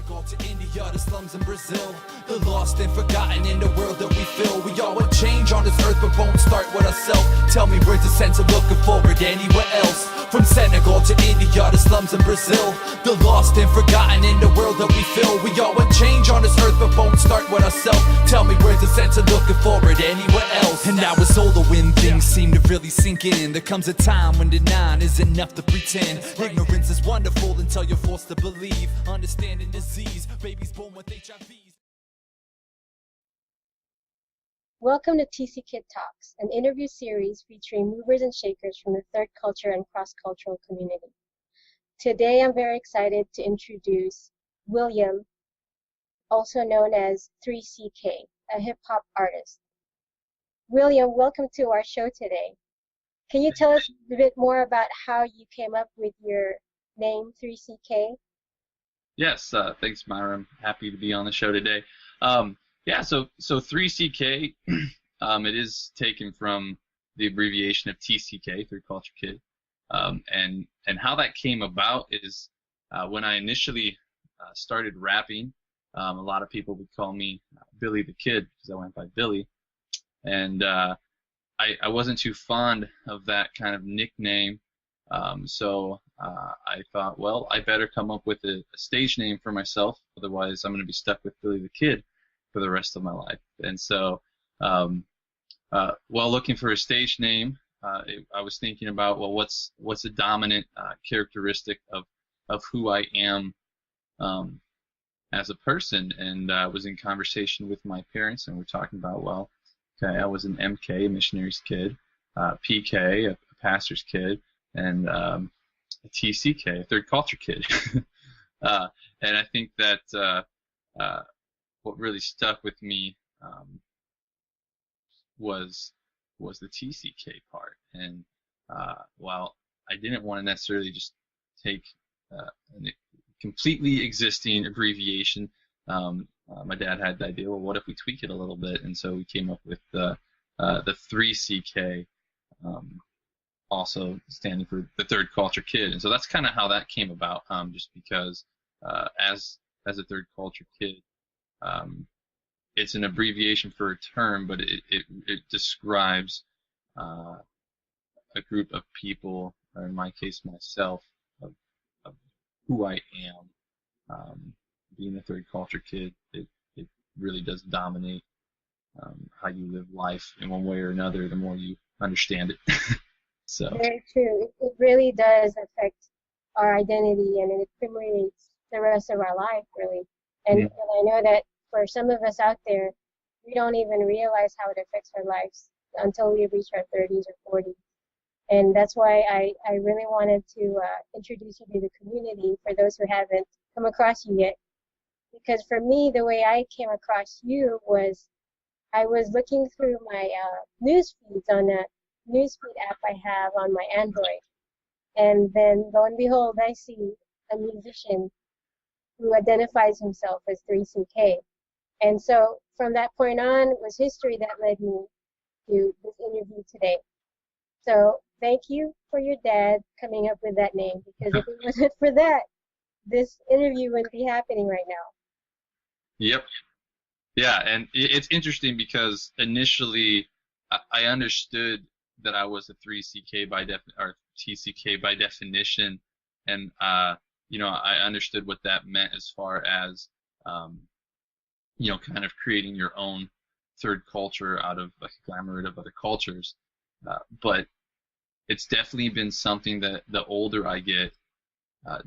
Senegal to India to slums in Brazil, the lost and forgotten in the world that we fill. We all want change on this earth but won't start with ourselves. Tell me where's the sense of looking forward anywhere else? From Senegal to India to slums in Brazil, the lost and forgotten in the world that we fill. We all want change on this earth but won't start with ourselves. Tell me where's the sense of looking forward anywhere else? And now it's older when things seem to really sink in. There comes a time when denying is enough to pretend. Ignorance is wonderful until you're forced to believe. Understanding disease, babies born with HIV. Welcome to TCKid Talks, an interview series featuring movers and shakers from the third culture and cross-cultural community. Today I'm very excited to introduce William, also known as 3CK, a hip-hop artist. William, welcome to our show today. Can you tell us a bit more about how you came up with your name, 3CK? Yes, thanks, Myra. I'm happy to be on the show today. So 3CK, it is taken from the abbreviation of TCK, Third Culture Kid. And how that came about is when I initially started rapping, a lot of people would call me Billy the Kid because I went by Billy. And I wasn't too fond of that kind of nickname. So I thought, well, I better come up with a stage name for myself. Otherwise, I'm going to be stuck with Billy the Kid for the rest of my life. And so while looking for a stage name, I was thinking about, well, what's a dominant characteristic of who I am as a person? And I was in conversation with my parents, and we're talking about, well, okay, I was an MK, a missionary's kid, PK, a pastor's kid, and a TCK, a third culture kid. And I think that what really stuck with me was the TCK part. And while I didn't want to necessarily just take a completely existing abbreviation, my dad had the idea, well, what if we tweak it a little bit? And so we came up with the 3CK, also standing for the third culture kid. And so that's kind of how that came about, just because as a third culture kid, it's an abbreviation for a term, but it describes a group of people, or in my case, myself, of who I am. Being a third culture kid, it really does dominate how you live life in one way or another, the more you understand it. So. Very true. It really does affect our identity, and it permeates the rest of our life, really. And, and I know that for some of us out there, we don't even realize how it affects our lives until we reach our 30s or 40s. And that's why I really wanted to introduce you to the community for those who haven't come across you yet. Because for me, the way I came across you was I was looking through my news feeds on a newsfeed app I have on my Android. And then, lo and behold, I see a musician who identifies himself as 3CK. And so from that point on, it was history that led me to this interview today. So thank you for your dad coming up with that name, because if it wasn't for that, this interview wouldn't be happening right now. Yep. Yeah, and it's interesting because initially I understood that I was a 3CK or TCK by definition, and I understood what that meant as far as kind of creating your own third culture out of a conglomerate of other cultures. But it's definitely been something that the older I get,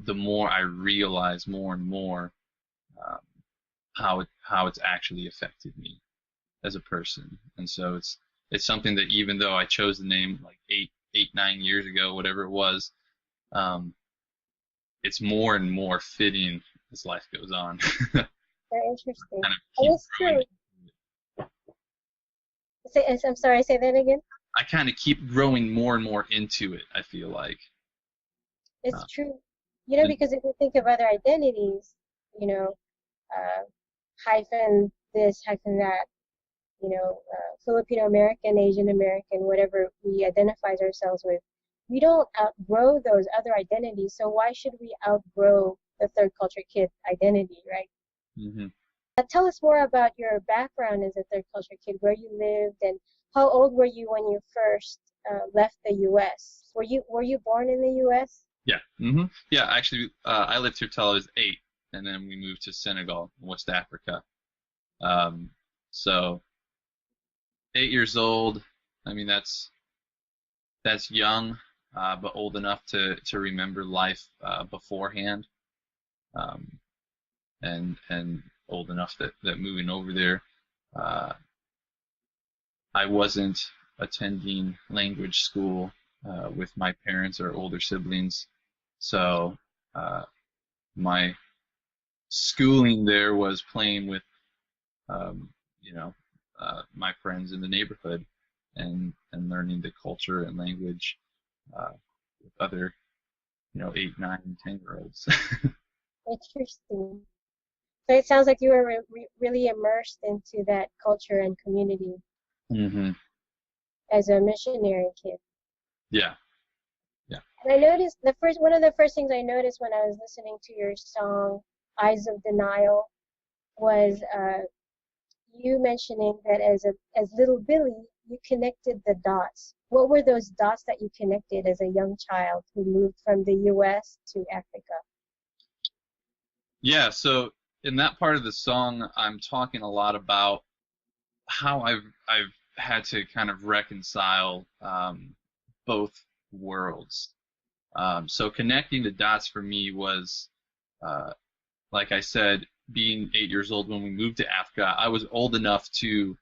the more I realize more and more how it's actually affected me as a person. And so it's something that even though I chose the name like 9 years ago, whatever it was, it's more and more fitting as life goes on. Very interesting. That's true. I'm sorry, say that again? I kind of keep growing more and more into it, I feel like. It's true. Because if you think of other identities, hyphen this, hyphen that, Filipino American, Asian American, whatever we identify ourselves with, we don't outgrow those other identities, so why should we outgrow the third culture kid identity, right? Mm-hmm. Tell us more about your background as a third culture kid, where you lived, and how old were you when you first left the U.S.? Were you born in the U.S.? Yeah. Mm-hmm. Yeah. Actually, I lived here till I was 8, and then we moved to Senegal, West Africa. So 8 years old. I mean, that's young, but old enough to remember life beforehand, and old enough that moving over there, I wasn't attending language school with my parents or older siblings, so my schooling there was playing with, um, you know, my friends in the neighborhood, and learning the culture and language with other, 8, 9, 10-year-olds. Interesting. So it sounds like you were really immersed into that culture and community Mm-hmm. as a missionary kid. Yeah. Yeah. And I noticed one of the first things I noticed when I was listening to your song "Eyes of Denial" was you mentioning that as little Billy, you connected the dots. What were those dots that you connected as a young child who moved from the U.S. to Africa? Yeah. So in that part of the song, I'm talking a lot about how I've had to kind of reconcile both worlds. So connecting the dots for me was, like I said, being 8 years old when we moved to Africa. I was old enough to,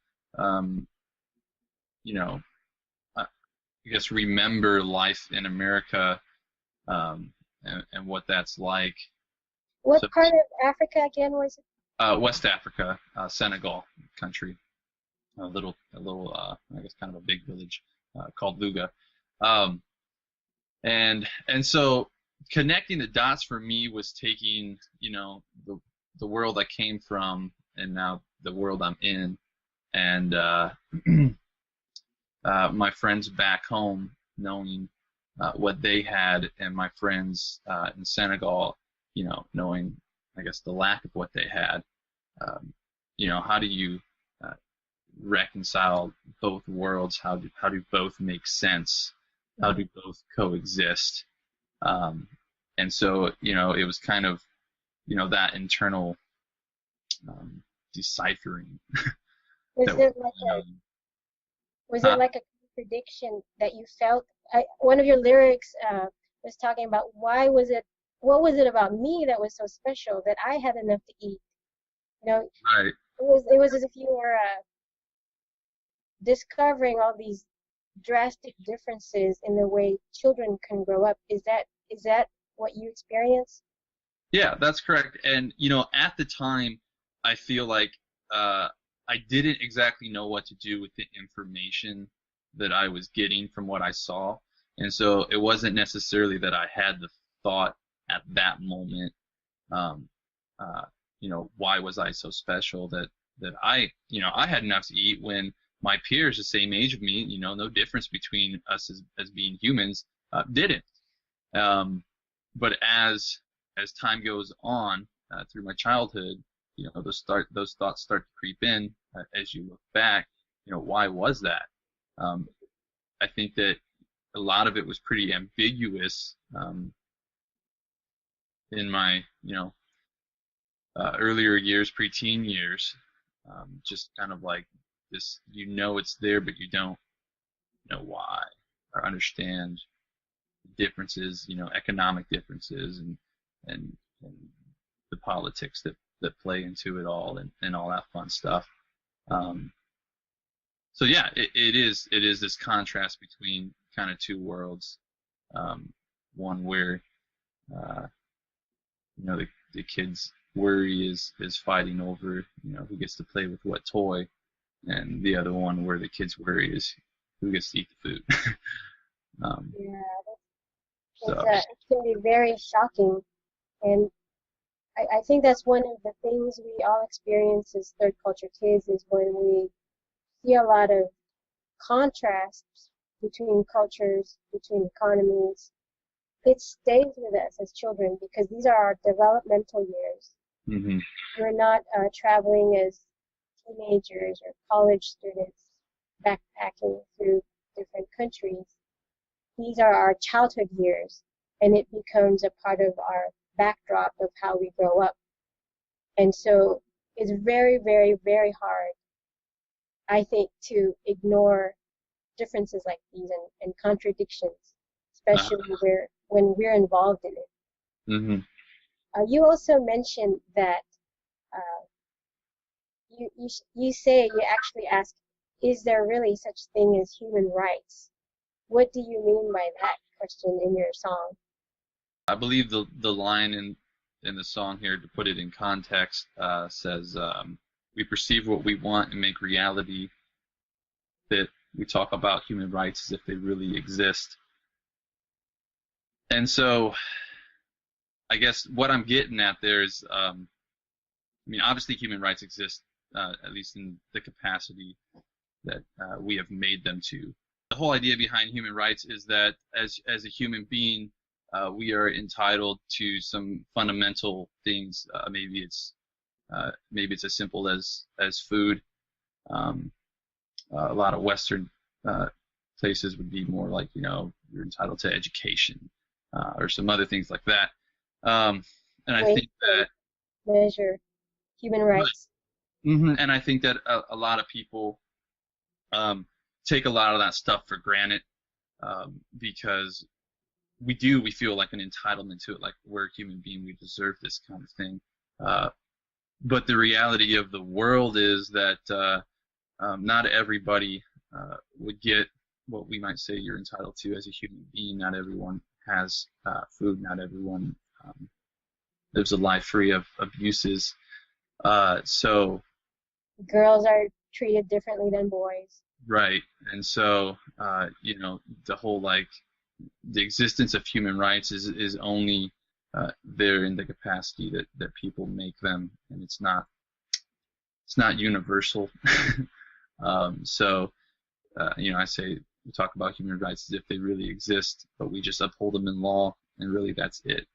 you know, I guess remember life in America, and what that's like. What So, part of Africa again was it? West Africa, Senegal country, a little, I guess kind of a big village called Luga, um, and so connecting the dots for me was taking, the world I came from and now the world I'm in, and my friends back home, knowing what they had, and my friends in Senegal, knowing, I guess, the lack of what they had. How do you reconcile both worlds? How do both make sense? How do both coexist? And so, it was kind of, that internal deciphering. Was that it like was it like a contradiction that you felt? One of your lyrics was talking about what was it about me that was so special that I had enough to eat? Right. It was as if you were discovering all these drastic differences in the way children can grow up. Is that what you experienced? Yeah, that's correct. And at the time, I feel like I didn't exactly know what to do with the information that I was getting from what I saw, and so it wasn't necessarily that I had the thought at that moment, um, why was I so special that I had enough to eat when my peers the same age of me, no difference between us as being humans, didn't. But as time goes on through my childhood, those thoughts start to creep in as you look back. Why was that? I think that a lot of it was pretty ambiguous in my earlier years, preteen years. Just kind of like this, it's there, but you don't know why or understand differences, economic differences, and the politics that play into it all, and all that fun stuff. So yeah, it is this contrast between kind of two worlds. One where the kids worry is fighting over who gets to play with what toy, and the other one where the kids worry is who gets to eat the food. Yeah, So it can be very shocking, and I think that's one of the things we all experience as third culture kids is when we see a lot of contrasts between cultures, between economies, it stays with us as children because these are our developmental years. Mm-hmm. We're not traveling as teenagers or college students backpacking through different countries. These are our childhood years, and it becomes a part of our backdrop of how we grow up. And so it's very, very, very hard, I think, to ignore differences like these and contradictions, especially when we're involved in it. Mm-hmm. You also mentioned that you say you actually ask, is there really such thing as human rights? What do you mean by that question in your song? I believe the line in the song here, to put it in context, says, we perceive what we want and make reality fit. We talk about human rights as if they really exist. And so I guess what I'm getting at there is, I mean, obviously human rights exist, at least in the capacity that we have made them to. The whole idea behind human rights is that as a human being, we are entitled to some fundamental things. Maybe it's as simple as food. A lot of Western places would be more like, you're entitled to education, or some other things like that. And I think that measure human rights. Mm-hmm. And I think that a lot of people take a lot of that stuff for granted, because we feel like an entitlement to it, like we're a human being, we deserve this kind of thing. But the reality of the world is that not everybody would get what we might say you're entitled to as a human being. Not everyone has food. Not everyone lives a life free of abuses. So girls are treated differently than boys. Right. And so, the whole, the existence of human rights is only there in the capacity that people make them, and it's not universal. So, I say we talk about human rights as if they really exist, but we just uphold them in law, and really that's it.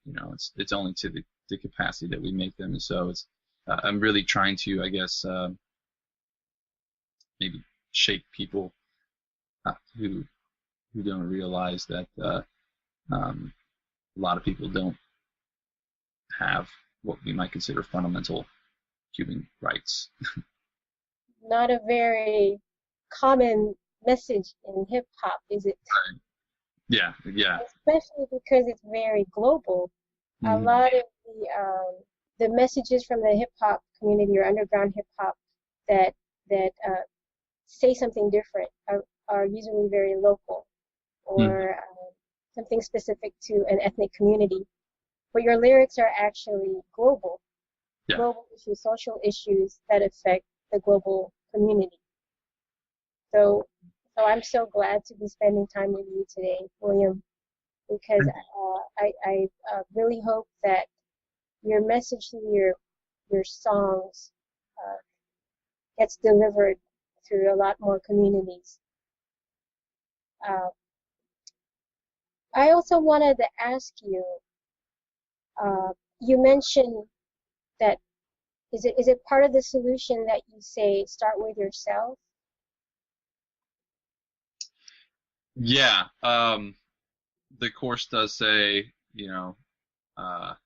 It's only to the capacity that we make them. And so I'm really trying to, I guess, maybe shake people who don't realize that a lot of people don't have what we might consider fundamental human rights. Not a very common message in hip hop, is it? Right. Yeah. Especially because it's very global. Mm-hmm. A lot of the messages from the hip hop community or underground hip hop that say something different are usually very local, or something specific to an ethnic community. But your lyrics are actually global. Yeah. Global issues, social issues that affect the global community. So I'm so glad to be spending time with you today, William, because I really hope that your message through your songs gets delivered through a lot more communities. I also wanted to ask you, you mentioned that is it part of the solution that you say start with yourself? Yeah. The course does say, why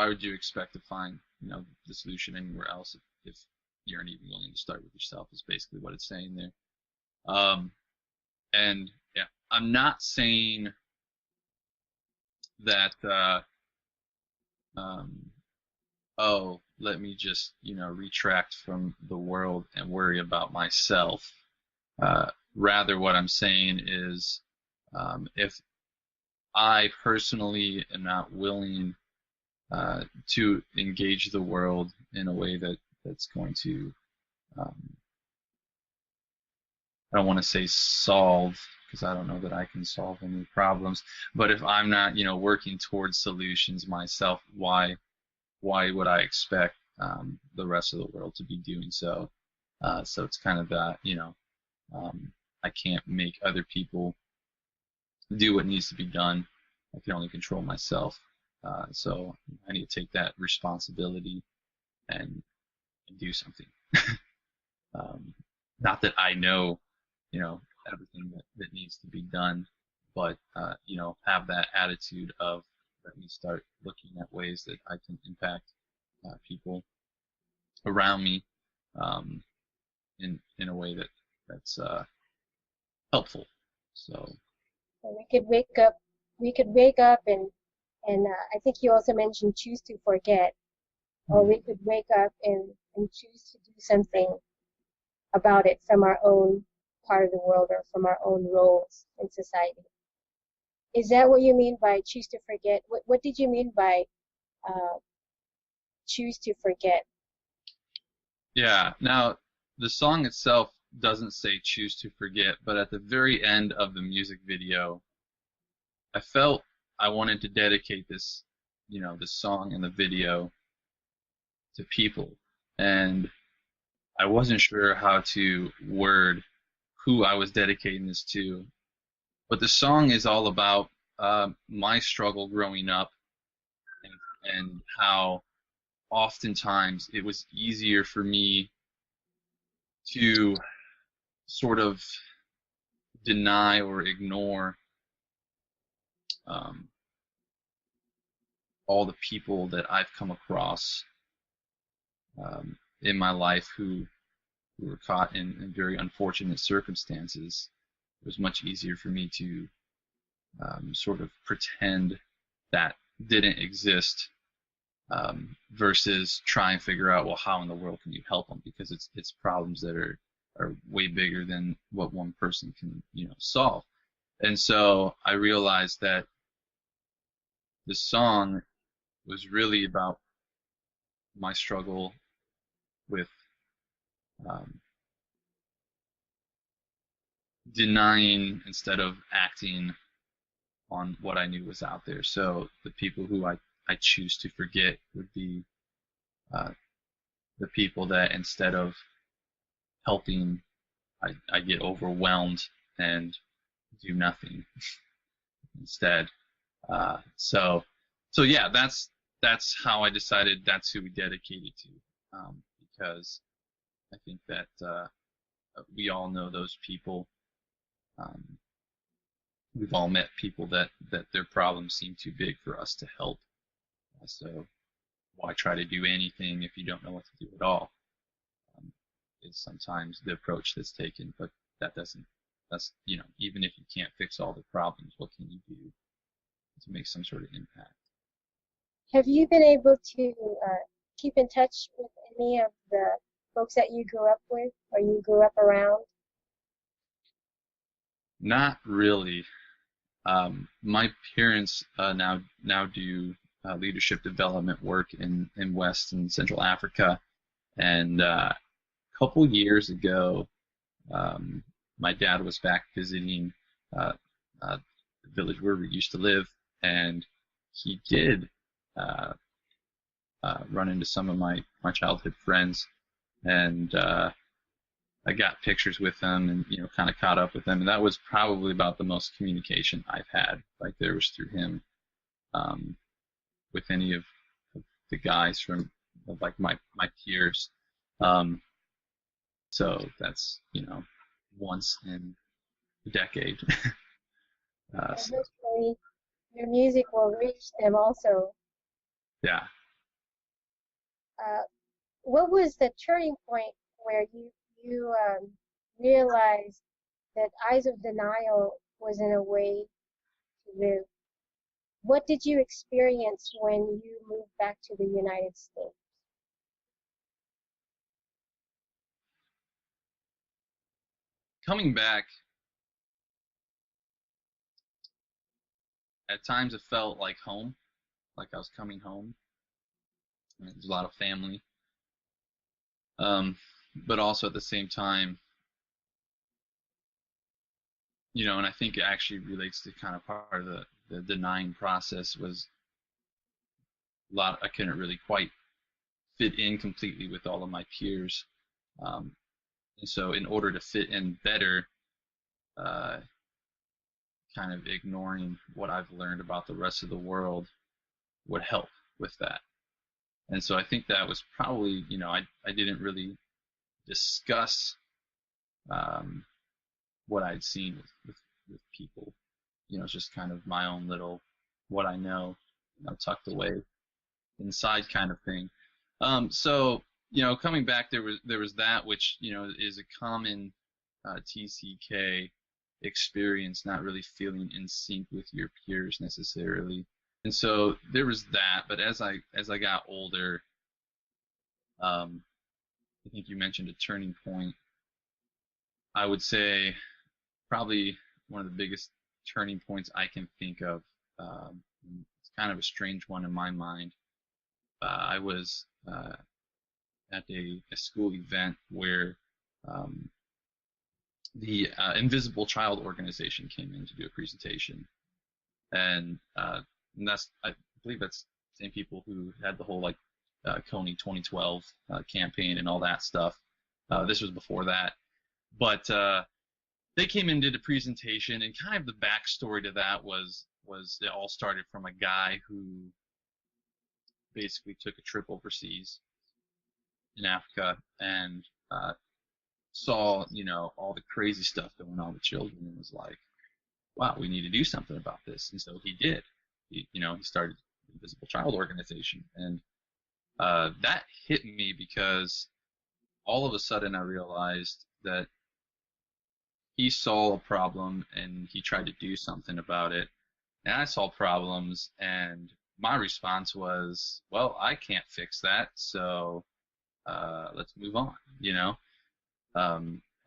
would you expect to find, the solution anywhere else if you aren't even willing to start with yourself, is basically what it's saying there. And yeah, I'm not saying that, let me just, retract from the world and worry about myself. Rather, what I'm saying is, if I personally am not willing to engage the world in a way that's going to, I don't want to say solve, because I don't know that I can solve any problems, but if I'm not, working towards solutions myself, why would I expect the rest of the world to be doing so? So it's kind of that, I can't make other people do what needs to be done. I can only control myself. So I need to take that responsibility and do something. Not that I know, everything that needs to be done, but have that attitude of let me start looking at ways that I can impact people around me in a way that's helpful. So we could wake up. We could wake up and I think you also mentioned choose to forget, or we could wake up and choose to do something about it from our own part of the world or from our own roles in society. Is that what you mean by choose to forget? What did you mean by choose to forget? yeah. Now the song itself doesn't say choose to forget, but at the very end of the music video, I felt I wanted to dedicate this, this song and the video to people, and I wasn't sure how to word who I was dedicating this to. But the song is all about my struggle growing up and how oftentimes it was easier for me to sort of deny or ignore all the people that I've come across in my life who were caught in very unfortunate circumstances. It was much easier for me to sort of pretend that didn't exist versus try and figure out, well, how in the world can you help them? Because it's problems that are way bigger than what one person can solve. And so I realized that the song was really about my struggle with denying instead of acting on what I knew was out there. So the people who I choose to forget would be the people that instead of helping, I get overwhelmed and do nothing instead. So yeah, that's how I decided that's who we dedicated to, because I think that we all know those people. We've all met people that their problems seem too big for us to help. So why try to do anything if you don't know what to do at all? Is sometimes the approach that's taken, but that's even if you can't fix all the problems, what can you do to make some sort of impact? Have you been able to keep in touch with any of the folks that you grew up with or you grew up around? Not really. My parents now do leadership development work in West and Central Africa, and a couple years ago, my dad was back visiting the village where we used to live, and he did run into some of my childhood friends, and I got pictures with them and kind of caught up with them, and that was probably about the most communication I've had. Like there was through him with any of the guys from like my peers. So that's once in a decade. So, Hopefully your music will reach them also. yeah. What was the turning point where you realized that Eyes of Denial wasn't a way to live? What did you experience when you moved back to the United States? Coming back, at times it felt like home, like I was coming home. There's a lot of family. But also at the same time, and I think it actually relates to kind of part of the denying process was I couldn't really quite fit in completely with all of my peers. And so in order to fit in better, kind of ignoring what I've learned about the rest of the world would help with that. And so I think that was probably, I didn't really discuss what I'd seen with people. It's just kind of my own little, what I know, tucked away inside kind of thing. So, coming back, there was that, which, is a common TCK experience, not really feeling in sync with your peers necessarily. And so there was that, but as I got older, I think you mentioned a turning point. I would say probably one of the biggest turning points I can think of. It's kind of a strange one in my mind. I was at a school event where the Invisible Child organization came in to do a presentation, and that's, I believe that's the same people who had the whole Coney 2012 campaign and all that stuff. This was before that, but they came in and did a presentation, and kind of the backstory to that was it all started from a guy who basically took a trip overseas in Africa and saw, all the crazy stuff going on with children, and was like, wow, we need to do something about this. And so he did. He started the Invisible Child organization, and that hit me because all of a sudden I realized that he saw a problem and he tried to do something about it, and I saw problems, and my response was, well, I can't fix that, so let's move on,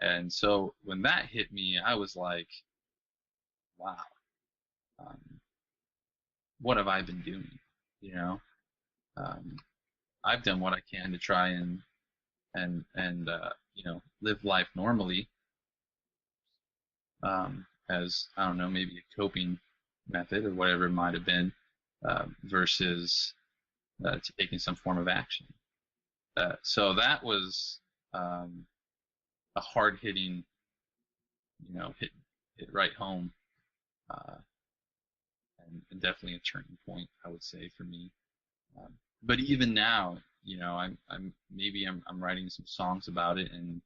and so when that hit me, I was like, wow, what have I been doing? I've done what I can to try and live life normally, as, I don't know, maybe a coping method or whatever it might have been, versus taking some form of action. So that was a hard-hitting, hit right home, and definitely a turning point, I would say, for me. But even now, I'm writing some songs about it and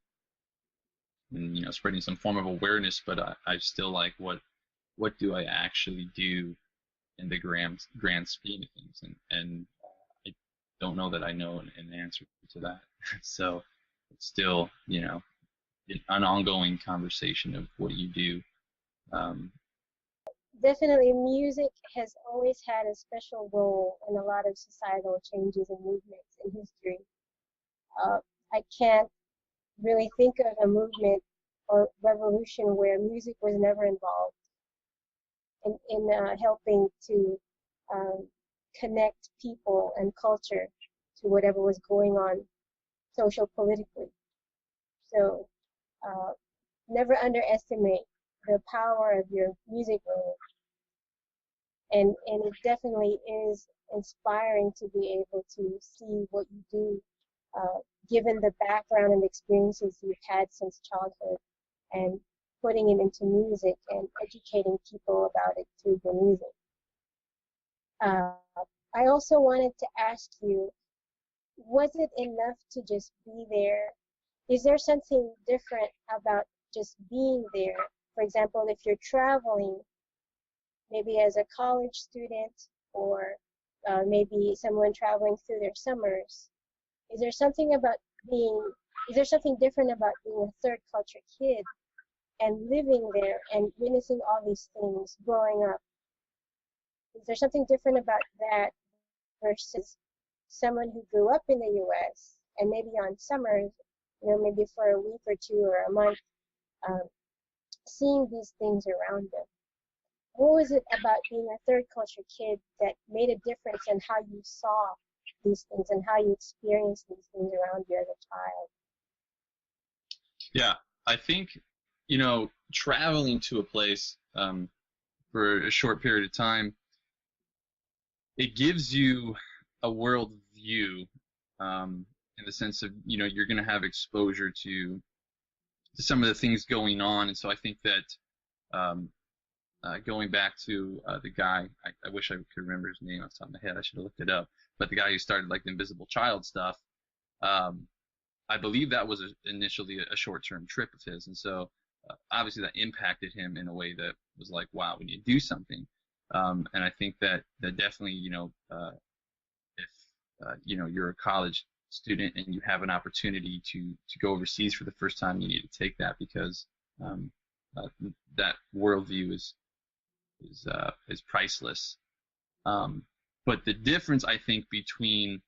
spreading some form of awareness, but I still like, what do I actually do in the grand scheme of things, and I don't know that I know an answer to that. So it's still, an ongoing conversation of what do you do. Definitely, music has always had a special role in a lot of societal changes and movements in history. I can't really think of a movement or revolution where music was never involved in helping to connect people and culture to whatever was going on social politically. So never underestimate the power of your music role. And it definitely is inspiring to be able to see what you do, given the background and experiences you've had since childhood, and putting it into music and educating people about it through your music. I also wanted to ask you, was it enough to just be there? Is there something different about just being there? For example, if you're traveling, maybe as a college student, or maybe someone traveling through their summers, is there something different about being a third culture kid and living there and witnessing all these things growing up? Is there something different about that versus someone who grew up in the U.S. and maybe on summers, maybe for a week or two or a month, seeing these things around them? What was it about being a third culture kid that made a difference in how you saw these things and how you experienced these things around you as a child? Yeah, I think, traveling to a place for a short period of time, it gives you a world view, in the sense of, you're going to have exposure to some of the things going on. And so I think that going back to the guy, I wish I could remember his name off the top of my head. I should have looked it up. But the guy who started like the Invisible Child stuff, I believe that was initially a short-term trip of his, and so obviously that impacted him in a way that was like, wow, we need to do something. And I think that definitely, if you're a college student and you have an opportunity to go overseas for the first time, you need to take that, because that worldview is priceless. But the difference, I think, between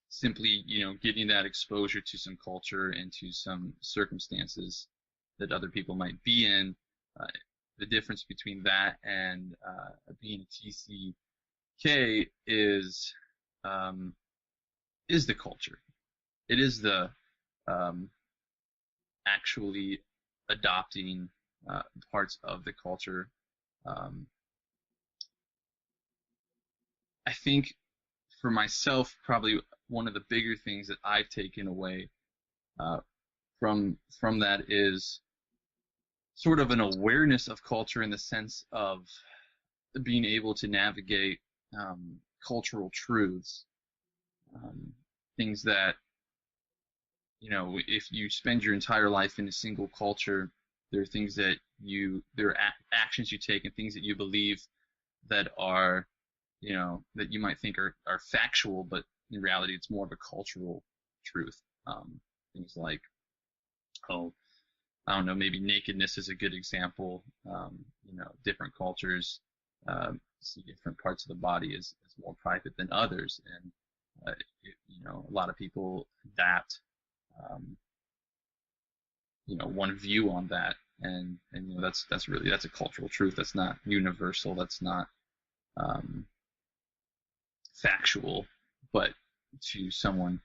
simply, getting that exposure to some culture and to some circumstances that other people might be in, the difference between that and being a TCK is the culture. It is the actually adopting parts of the culture. I think for myself, probably one of the bigger things that I've taken away from that is sort of an awareness of culture, in the sense of being able to navigate cultural truths, things that, if you spend your entire life in a single culture, there are things that there are actions you take and things that you believe that are, that you might think are factual, but in reality it's more of a cultural truth. Things like, I don't know, maybe nakedness is a good example. Different cultures see different parts of the body as more private than others, and a lot of people adapt one view on that, and that's a cultural truth. That's not universal. That's not factual, but to someone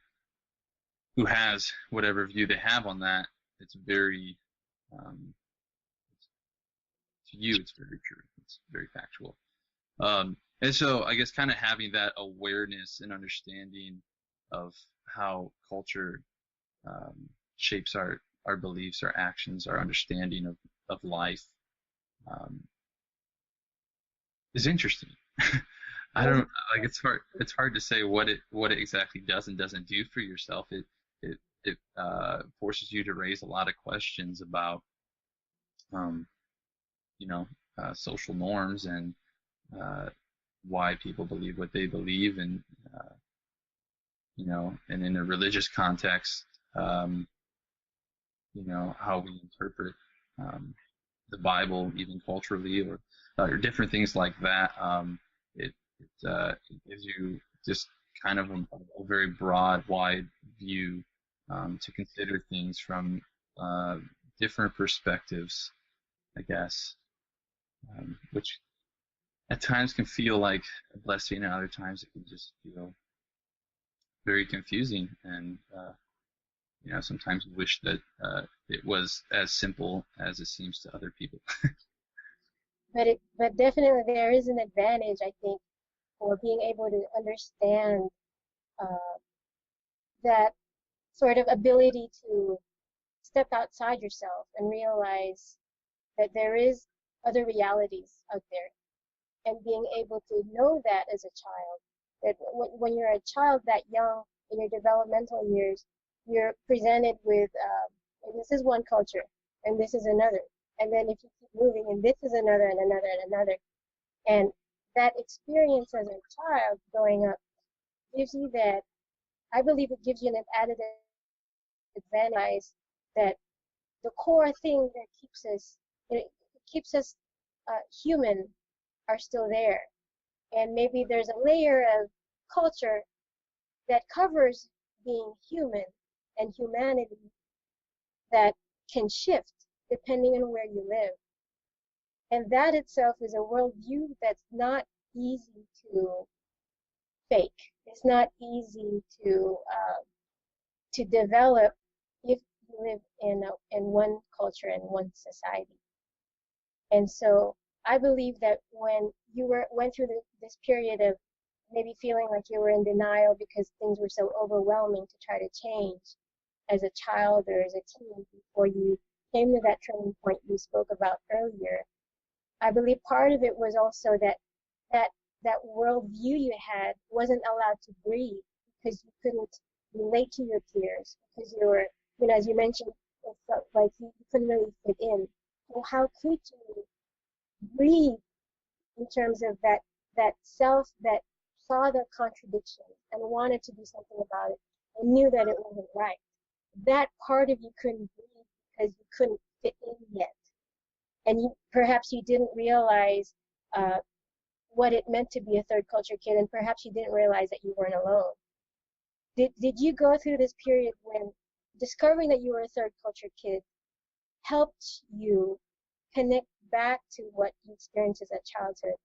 who has whatever view they have on that, it's very to you, it's very true. It's very factual. And so I guess kind of having that awareness and understanding of how culture shapes our beliefs, our actions, our understanding of life is interesting. I don't like, it's hard to say what it exactly does and doesn't do for yourself. It forces you to raise a lot of questions about social norms and why people believe what they believe, and and in a religious context, how we interpret the Bible, even culturally, or different things like that. It gives you just kind of a very broad, wide view to consider things from different perspectives, I guess, which at times can feel like a blessing, and other times it can just feel very confusing, and sometimes wish that it was as simple as it seems to other people. But definitely there is an advantage, I think, for being able to understand that sort of ability to step outside yourself and realize that there is other realities out there, and being able to know that as a child, that when you're a child that young in your developmental years, you're presented with this is one culture and this is another, and then if you keep moving, and this is another and another and another, and that experience as a child growing up gives you that, I believe it gives you an added advantage, that the core thing that keeps us human are still there, and maybe there's a layer of culture that covers being human and humanity that can shift depending on where you live. And that itself is a worldview that's not easy to fake. It's not easy to develop if you live in one culture and one society. And so I believe that when you went through this period of maybe feeling like you were in denial because things were so overwhelming to try to change as a child or as a teen, before you came to that turning point you spoke about earlier, I believe part of it was also that worldview you had wasn't allowed to breathe because you couldn't relate to your peers because you were, as you mentioned, it felt like you couldn't really fit in. So how could you breathe in terms of that self that saw the contradiction and wanted to do something about it and knew that it wasn't right? That part of you couldn't breathe because you couldn't fit in yet, and perhaps you didn't realize what it meant to be a third culture kid, and perhaps you didn't realize that you weren't alone. Did you go through this period when discovering that you were a third culture kid helped you connect back to what you experienced as a childhood,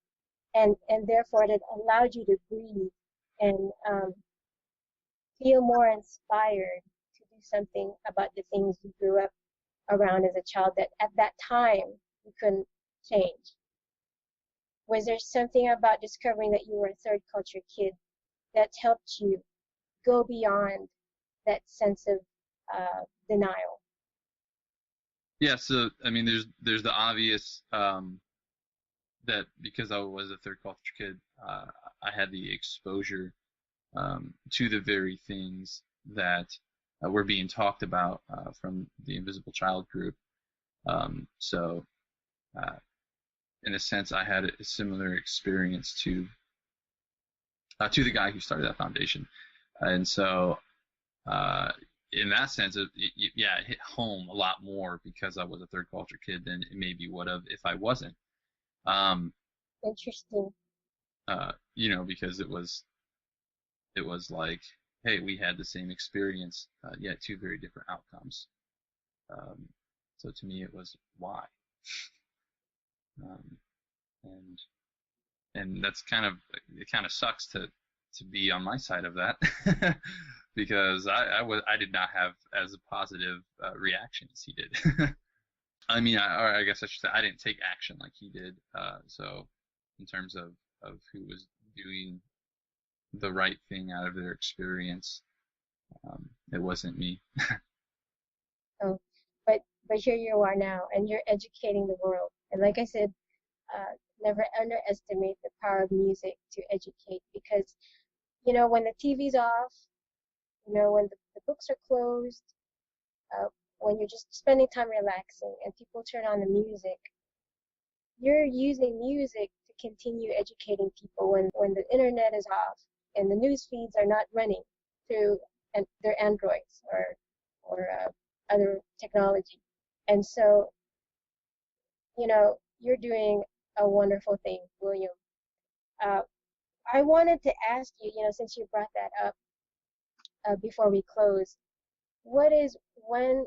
and therefore it allowed you to breathe and feel more inspired to do something about the things you grew up around as a child that at that time you couldn't change? Was there something about discovering that you were a third culture kid that helped you go beyond that sense of denial? Yeah, so I mean, there's the obvious that because I was a third culture kid, I had the exposure to the very things that were being talked about from the Invisible Child group. So, in a sense, I had a similar experience to the guy who started that foundation, and so in that sense, it hit home a lot more because I was a third culture kid than it maybe would have if I wasn't. Interesting. Because it was like, hey, we had the same experience, yet two very different outcomes. So to me, it was why, and that's it kind of sucks to be on my side of that because I did not have as a positive reaction as he did. I mean, I guess I should say I didn't take action like he did. So in terms of who was doing the right thing out of their experience, it wasn't me. Oh, but here you are now, and you're educating the world. And like I said, never underestimate the power of music to educate, because when the TV's off, when the books are closed, when you're just spending time relaxing and people turn on the music, you're using music to continue educating people when the internet is off and the news feeds are not running through their Androids or other technology. And so, you're doing a wonderful thing, William. I wanted to ask you, since you brought that up before we close, what is one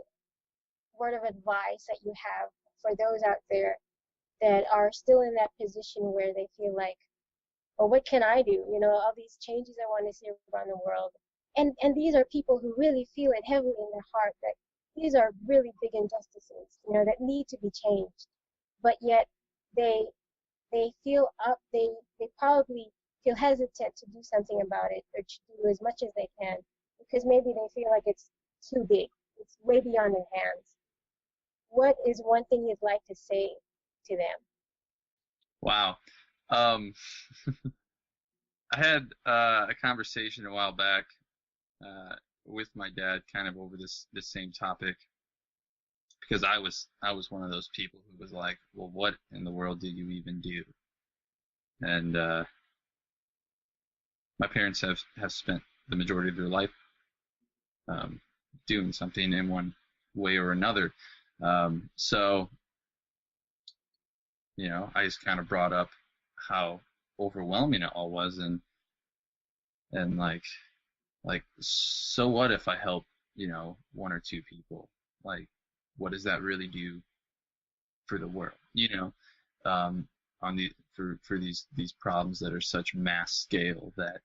word of advice that you have for those out there that are still in that position where they feel like, well, what can I do? All these changes I want to see around the world. And these are people who really feel it heavily in their heart that these are really big injustices, that need to be changed. But yet they feel they probably feel hesitant to do something about it or to do as much as they can because maybe they feel like it's too big. It's way beyond their hands. What is one thing you'd like to say to them? Wow. I had a conversation a while back with my dad kind of over this same topic, because I was one of those people who was like, well, what in the world did you even do? And my parents have spent the majority of their life doing something in one way or another. So, I just kind of brought up how overwhelming it all was, and like, so what if I help, one or two people? Like, what does that really do for the world? For these problems that are such mass scale that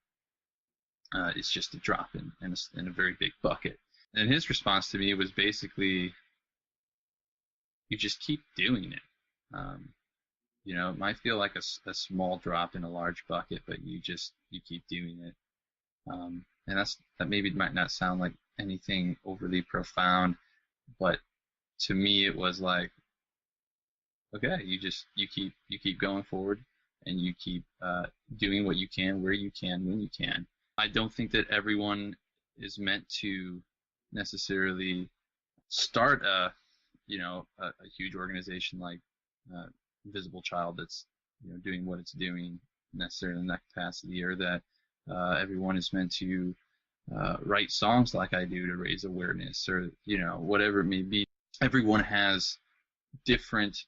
it's just a drop in a very big bucket. And his response to me was basically, you just keep doing it. It might feel like a small drop in a large bucket, but you keep doing it. And that maybe might not sound like anything overly profound, but to me it was like, okay, you keep going forward, and you keep doing what you can, where you can, when you can. I don't think that everyone is meant to necessarily start a huge organization like Invisible Child that's doing what it's doing necessarily in that capacity, or that everyone is meant to write songs like I do to raise awareness, or whatever it may be. Everyone has different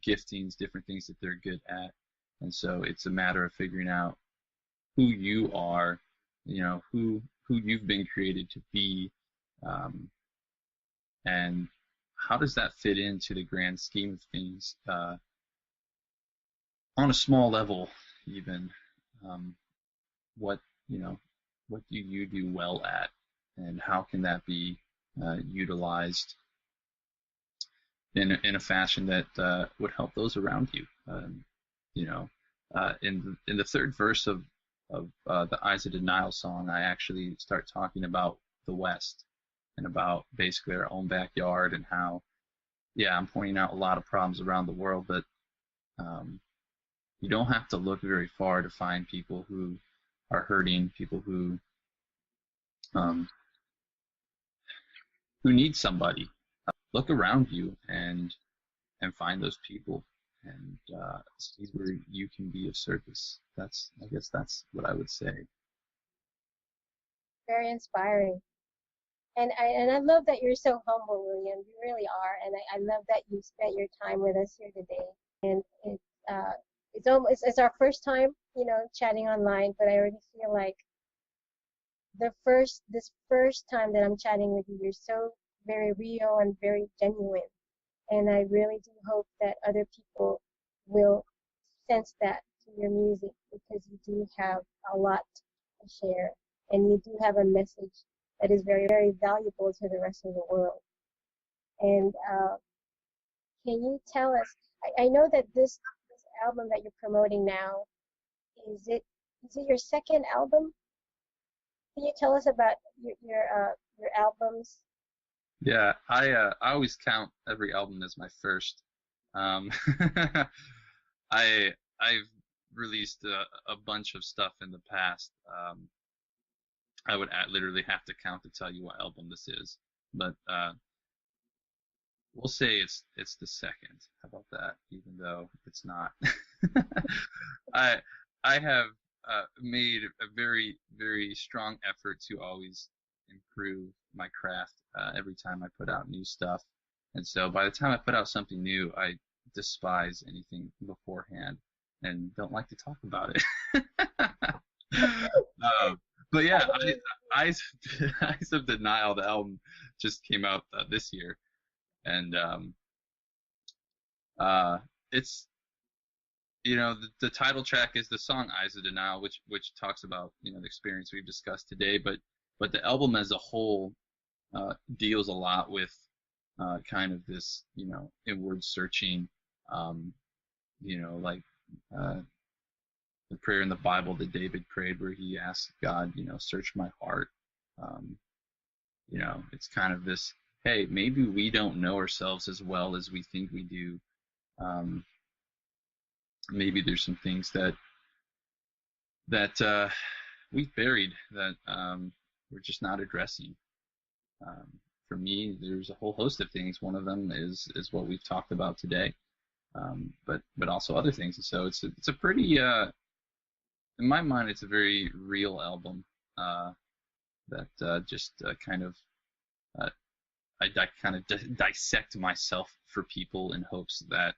giftings, different things that they're good at, and so it's a matter of figuring out who you are, who you've been created to be, and how does that fit into the grand scheme of things on a small level, even. What what do you do well at, and how can that be utilized in a fashion that would help those around you? In the third verse of the Eyes of Denial song, I actually start talking about the West and about basically our own backyard, and how, yeah, I'm pointing out a lot of problems around the world, but you don't have to look very far to find people who are hurting, people who need somebody. Look around you and find those people, and see where you can be of service. I guess that's what I would say. Very inspiring. And I love that you're so humble, William. You really are. And I love that you spent your time with us here today. And it's our first time, chatting online, but I already feel like this first time that I'm chatting with you, you're so very real and very genuine. And I really do hope that other people will sense that to your music, because you do have a lot to share, and you do have a message that is very, very valuable to the rest of the world. And can you tell us, I know that this album that you're promoting now, is it your second album? Can you tell us about your albums? Yeah, I always count every album as my first. Um, I've released a bunch of stuff in the past. I would literally have to count to tell you what album this is, but we'll say it's the second. How about that? Even though it's not. I have made a very, very strong effort to always improve my craft every time I put out new stuff, and so by the time I put out something new, I despise anything beforehand and don't like to talk about it. But yeah, Eyes of Denial, the album, just came out this year, and it's the title track is the song Eyes of Denial, which talks about the experience we've discussed today, but the album as a whole deals a lot with kind of this inward searching, like the prayer in the Bible that David prayed, where he asked God, search my heart. It's kind of this, hey, maybe we don't know ourselves as well as we think we do. Maybe there's some things that we've buried that we're just not addressing. For me, there's a whole host of things. One of them is what we've talked about today, but also other things. And so it's a pretty, in my mind, it's a very real album that just kind of I kind of dissect myself for people in hopes that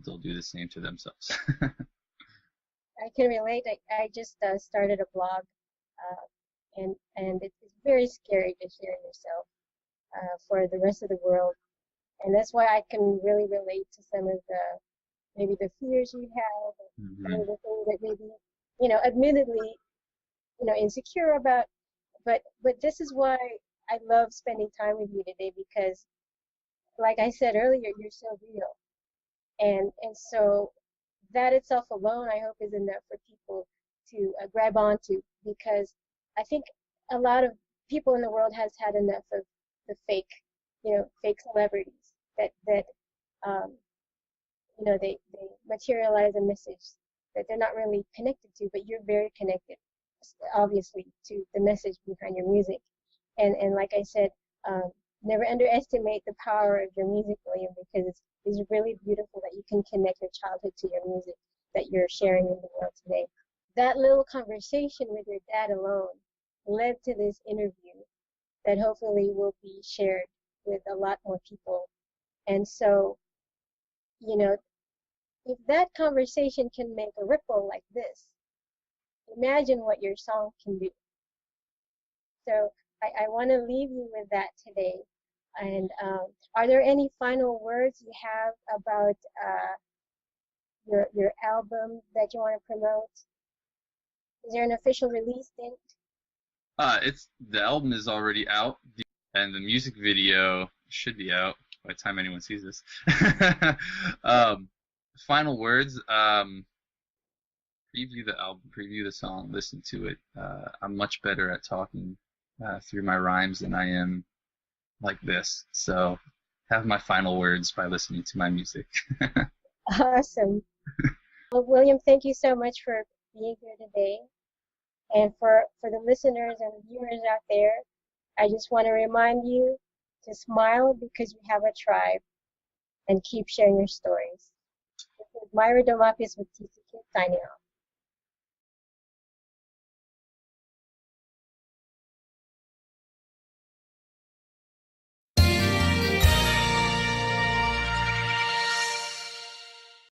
they'll do the same to themselves. I can relate. I just started a blog, and it's very scary to share yourself for the rest of the world, and that's why I can really relate to some of maybe the fears you have, Mm-hmm. some of the things that maybe admittedly insecure about. But this is why I love spending time with you today, because, like I said earlier, you're so real, and so that itself alone, I hope, is enough for people to grab onto, because I think a lot of people in the world has had enough of the fake celebrities that they materialize a message that they're not really connected to, but you're very connected, obviously, to the message behind your music. And like I said, never underestimate the power of your music, William, because it's really beautiful that you can connect your childhood to your music that you're sharing in the world today. That little conversation with your dad alone led to this interview that hopefully will be shared with a lot more people. And so, if that conversation can make a ripple like this, imagine what your song can do. So I want to leave you with that today. And are there any final words you have about your album that you want to promote? Is there an official release date? The album is already out, and the music video should be out by the time anyone sees this. Final words. Preview the album, preview the song, listen to it. I'm much better at talking through my rhymes than I am like this. So have my final words by listening to my music. Awesome. Well, William, thank you so much for being here today. And for the listeners and viewers out there, I just want to remind you to smile because we have a tribe, and keep sharing your stories. This is Myra Dumapias with TCKid signing off.